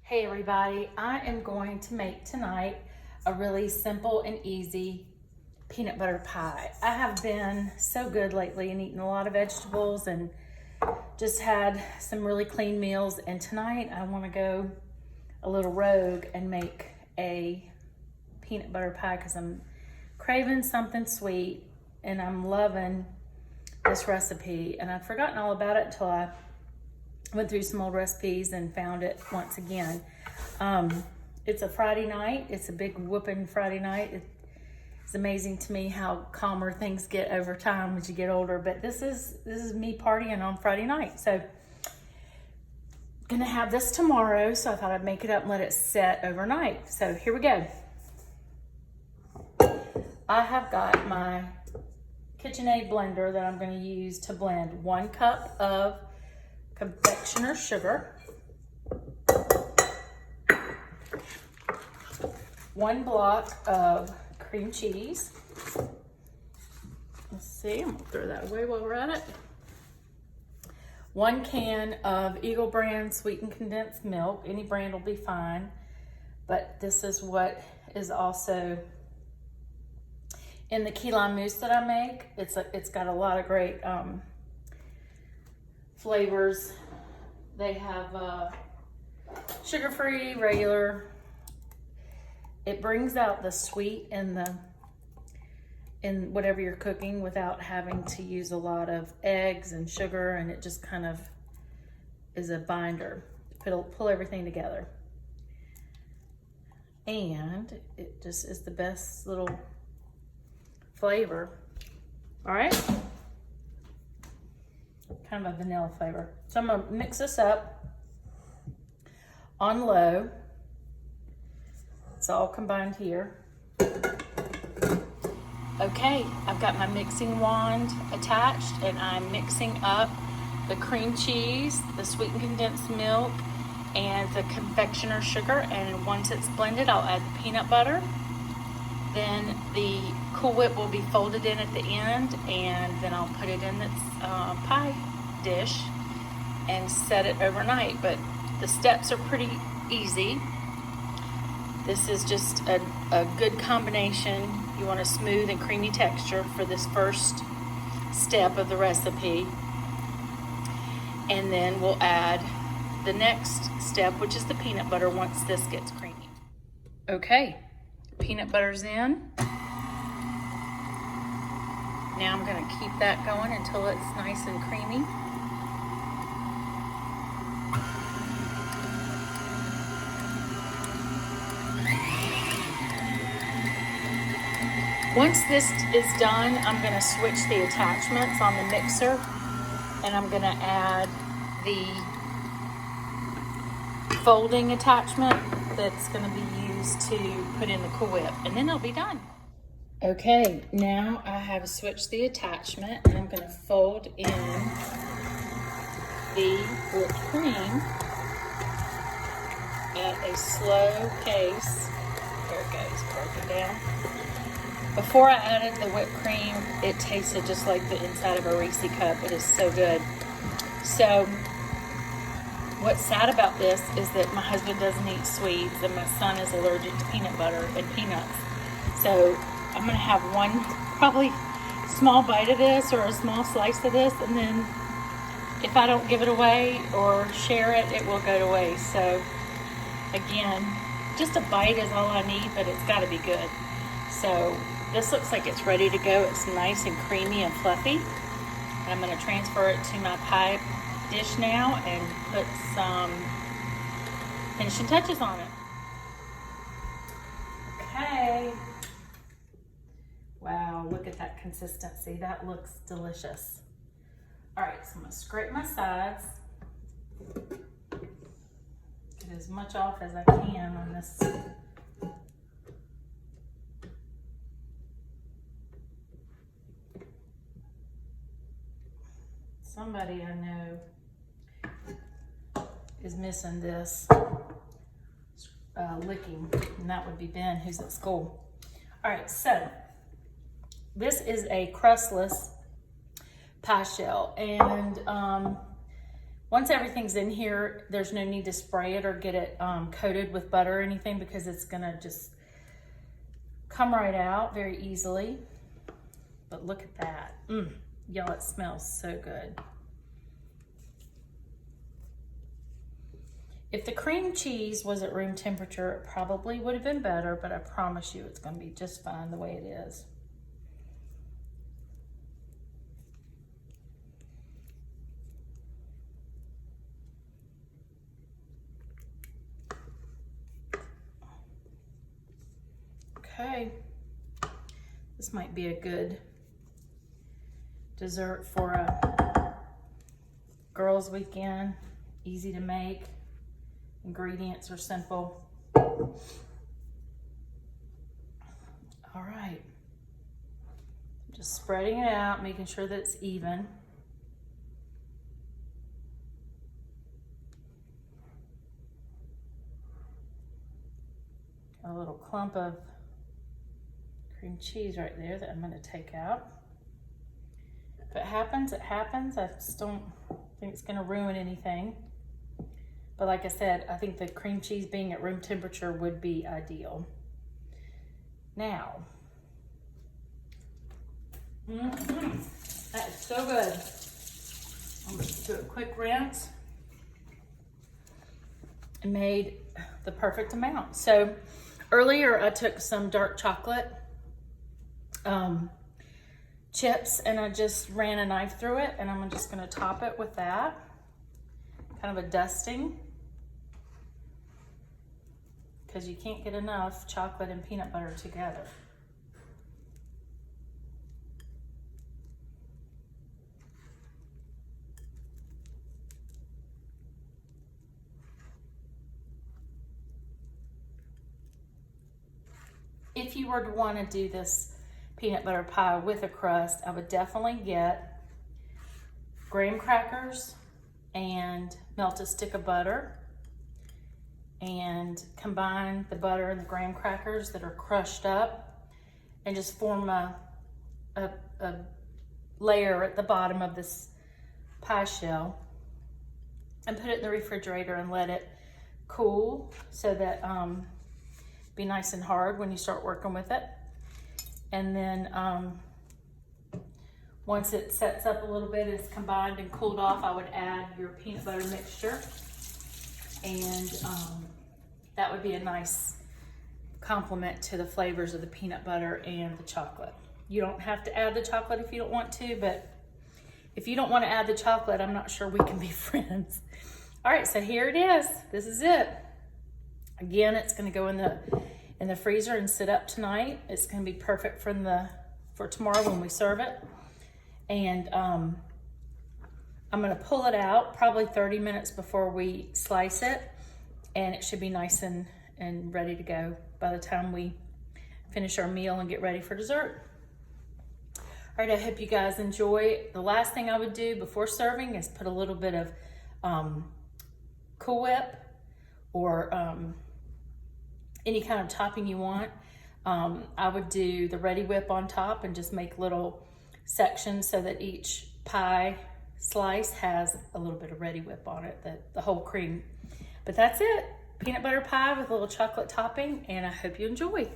Hey everybody, I am going to make tonight a really simple and easy peanut butter pie. I have been so good lately and eaten a lot of vegetables and just had some really clean meals, and tonight I want to go a little rogue and make a peanut butter pie because I'm craving something sweet and I'm loving this recipe, and I'd forgotten all about it until I went through some old recipes and found it once again. It's a Friday night. It's a big whooping Friday night. It's amazing to me how calmer things get over time as you get older, but this is me partying on Friday night. So gonna have this tomorrow, so I thought I'd make it up and let it set overnight. So here we go. I have got my KitchenAid blender that I'm going to use to blend 1 cup of confectioner sugar, 1 block of cream cheese. Let's see, I'm gonna throw that away while we're at it. 1 can of Eagle brand sweetened condensed milk. Any brand will be fine, but this is what is also in the key lime mousse that I make. It's got a lot of great flavors. They have sugar-free, regular. It brings out the sweet in whatever you're cooking without having to use a lot of eggs and sugar, and it just kind of is a binder to pull everything together. And it just is the best little flavor. All right, kind of a vanilla flavor. So I'm gonna mix this up on low. It's all combined here. Okay, I've got my mixing wand attached and I'm mixing up the cream cheese, the sweetened condensed milk, and the confectioner sugar. And once it's blended, I'll add the peanut butter. Then the Cool Whip will be folded in at the end, and then I'll put it in its pie dish and set it overnight. But the steps are pretty easy. This is just a good combination. You want a smooth and creamy texture for this first step of the recipe. And then we'll add the next step, which is the peanut butter, once this gets creamy. Okay, peanut butter's in. Now I'm gonna keep that going until it's nice and creamy. Once this is done, I'm gonna switch the attachments on the mixer, and I'm gonna add the folding attachment that's gonna be used to put in the Cool Whip, and then it'll be done. Okay, now I have switched the attachment, and I'm gonna fold in the whipped cream at a slow pace. There it goes, broken down. Before I added the whipped cream, it tasted just like the inside of a Reese Cup. It is so good. So what's sad about this is that my husband doesn't eat sweets and my son is allergic to peanut butter and peanuts. So I'm gonna have one probably small bite of this or a small slice of this, and then if I don't give it away or share it, it will go to waste. So again, just a bite is all I need, but it's gotta be good. So this looks like it's ready to go. It's nice and creamy and fluffy. And I'm gonna transfer it to my pie dish now and put some finishing touches on it. Okay. Wow, look at that consistency. That looks delicious. All right, so I'm gonna scrape my sides. Get as much off as I can on this. Somebody I know is missing this licking, and that would be Ben, who's at school. All right, so this is a crustless pie shell, and Once everything's in here, there's no need to spray it or get it coated with butter or anything, because it's gonna just come right out very easily. But look at that. Y'all, it smells so good. If the cream cheese was at room temperature, it probably would have been better, but I promise you it's gonna be just fine the way it is. Okay, this might be a good dessert for a girls' weekend. Easy to make. Ingredients are simple. All right. Just spreading it out, making sure that it's even. A little clump of cream cheese right there that I'm going to take out. If it happens, it happens. I just don't think it's going to ruin anything. But like I said, I think the cream cheese being at room temperature would be ideal. Now, that is so good. I'm going to do a quick rinse and made the perfect amount. So earlier I took some dark chocolate chips and I just ran a knife through it, and I'm just going to top it with that. Kind of a dusting, because you can't get enough chocolate and peanut butter together. If you were to want to do this peanut butter pie with a crust, I would definitely get graham crackers and melt a stick of butter and combine the butter and the graham crackers that are crushed up and just form a layer at the bottom of this pie shell, and put it in the refrigerator and let it cool so that be nice and hard when you start working with it. And then once it sets up a little bit, it's combined and cooled off, I would add your peanut butter mixture, and that would be a nice complement to the flavors of the peanut butter and the chocolate. You don't have to add the chocolate if you don't want to, but if you don't want to add the chocolate, I'm not sure we can be friends. All right, so here it is. This is it. Again, it's going to go in the freezer and sit up tonight. It's going to be perfect for tomorrow when we serve it. And I'm going to pull it out probably 30 minutes before we slice it, and it should be nice and ready to go by the time we finish our meal and get ready for dessert. All right, I hope you guys enjoy. The last thing I would do before serving is put a little bit of Cool Whip or any kind of topping you want. I would do the Ready Whip on top and just make little sections so that each pie slice has a little bit of Ready Whip on it, the whole cream. But that's it. Peanut butter pie with a little chocolate topping, and I hope you enjoy.